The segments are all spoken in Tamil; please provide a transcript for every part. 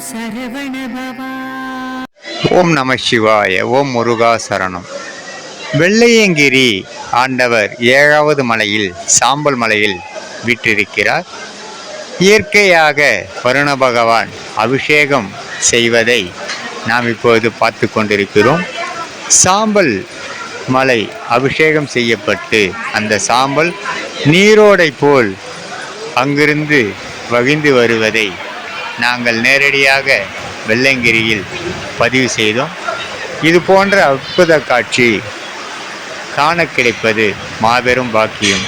சரவணபவா. ஓம் நம சிவாய. ஓம் முருகா சரணம். வெள்ளையங்கிரி ஆண்டவர் 7வது மலையில் சாம்பல் மலையில் வீற்றிருக்கிறார். இயற்கையாக வருண பகவான் அபிஷேகம் செய்வதை நாம் இப்போது பார்த்து கொண்டிருக்கிறோம். சாம்பல் மலை அபிஷேகம் செய்யப்பட்டு அந்த சாம்பல் நீரோடை போல் அங்கிருந்து வகிந்து வருவதை நாங்கள் நேரடியாக வெள்ளையங்கிரியில் பதிவு செய்தோம். இது போன்ற அற்புத காட்சி காண கிடைப்பது மாபெரும் பாக்கியம்.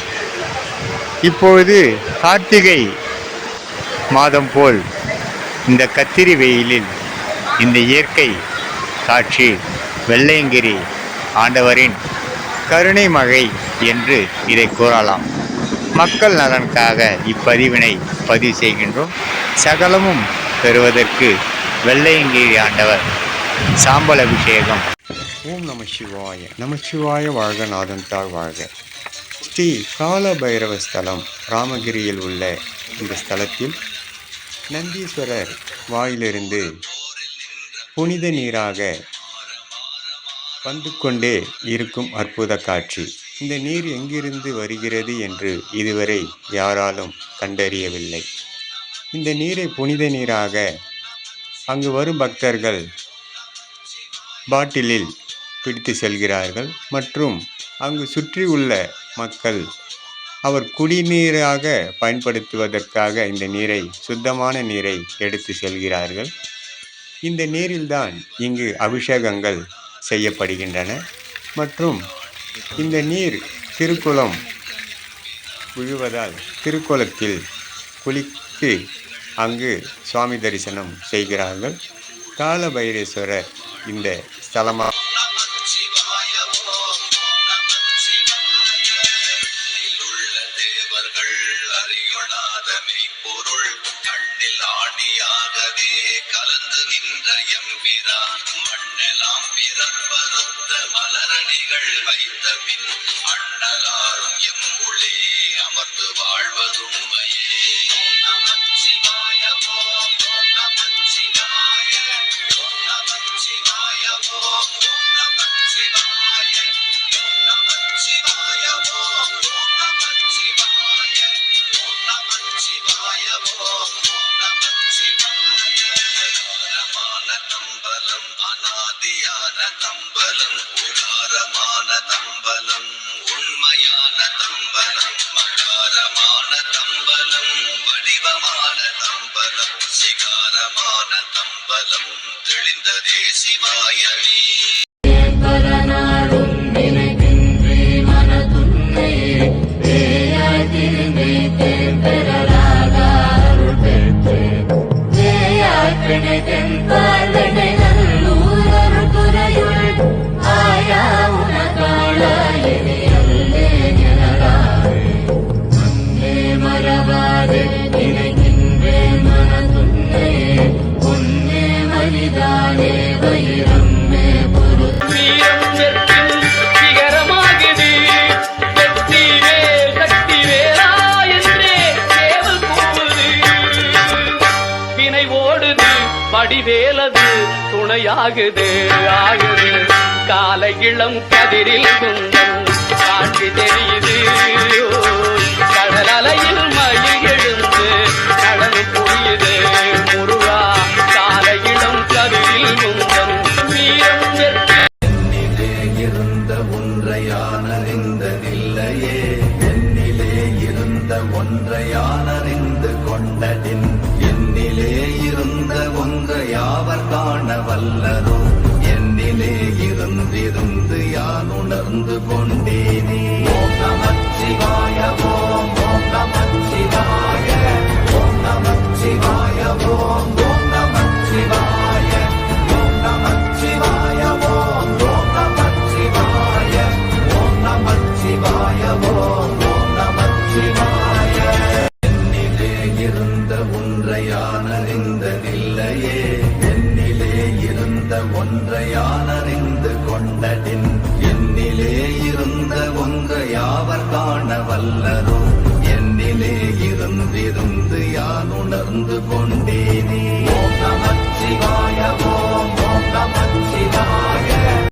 இப்பொழுது கார்த்திகை மாதம் போல் இந்த கத்திரி வெயிலில் இந்த இயற்கை காட்சி வெள்ளையங்கிரி ஆண்டவரின் கருணை மழை என்று இதை கூறலாம். மக்கள் நலனுக்காக இப்பதிவினை பதிவு செய்கின்றோம். சகலமும் பெறுவதற்கு வெள்ளையங்கிரி ஆண்டவர் சாம்பல் அபிஷேகம். ஓம் நம சிவாய. நம சிவாய வாழ்க, நாதன் தாழ் வாழ்க. ஸ்ரீ கால பைரவ ஸ்தலம் ராமகிரியில் உள்ள இந்த ஸ்தலத்தில் நந்தீஸ்வரர் வாயிலிருந்து புனித நீராக வந்து கொண்டே இருக்கும் அற்புத காட்சி. இந்த நீர் எங்கிருந்து வருகிறது என்று இதுவரை யாராலும் கண்டறியவில்லை. இந்த நீரை புனித நீராக அங்கு வரும் பக்தர்கள் பாட்டிலில் பிடித்து செல்கிறார்கள். மற்றும் அங்கு சுற்றி உள்ள மக்கள் அவர் குடிநீராக பயன்படுத்துவதற்காக இந்த நீரை, சுத்தமான நீரை எடுத்து செல்கிறார்கள். இந்த நீரில்தான் இங்கு அபிஷேகங்கள் செய்யப்படுகின்றன. மற்றும் இந்த நீர் திருக்குளம் விழுவதால் திருக்குளத்தில் குளித்து அங்கு சுவாமி தரிசனம் செய்கிறார்கள். கால பைரேஸ்வரர் இந்த ஸ்தலமாக கலந்து நின்ற எம்பிரான் மண்ணெல்லாம் பிறப்பறுத்த மலரடிகள் வைத்த பின் அண்ணலாரும் எம்முளே அமர்ந்து வாழ்வதுண்மையே. ஓம் நமச்சிவாய. ஓம் நமச்சிவாய. ஓம் நமச்சிவாய. ஓம் நமச்சிவாய. ஓம் நமச்சிவாய. ஓம் நமச்சிவாய. ஓம் நமச்சிவாய. ஓம் நமச்சிவாய. தம்பலம் அநாதியான தம்பலம், உதாரமான தம்பலம், உண்மையான தம்பலம், மகாரமான தம்பலம், வடிவமான தம்பலம், சிகாரமான தம்பலம், தெளிந்ததே சிவாயமே. வடிவேலது துணையாகுது ஆகுது. காலை இளம் கதிரில் குந்தம் காட்சி தெரியுது. கடல் அலையில் மயில் எழுந்து கடல் புரியுது. முருகா காலை இளம் கதிரில் குந்தம் வீரம் என்னிலே இருந்த ஒன்றையான அறிந்ததில்லையே. என்னிலே இருந்த ஒன்றையான அறிந்து கொண்டதின் என்னிலே இருந்த ஒன்று யாவர் காண வல்லரோ. என்னிலே இருந்திருந்து யான் உணர்ந்து கொண்டேனே. ஓம் நமச்சிவாய. ஓம் நமச்சிவாய. ஓம் நமச்சிவாய. ஓம் நமச்சிவாய. ஓம் நமச்சிவாய. ஓம் நமச்சிவாய. ஓம் நமச்சிவாய. ஓம் நமச்சிவாய. என்னிலே இருந்த ஒன்றையான அறிந்ததில்லையே. என்னிலே இருந்த ஒன்றையான அறிந்து கொண்டதின் என்னிலே இருந்த ஒன்று யாவர் காண வல்லரோ. என்னிலே இருந்திருந்து யான் உணர்ந்து கொண்டேனே.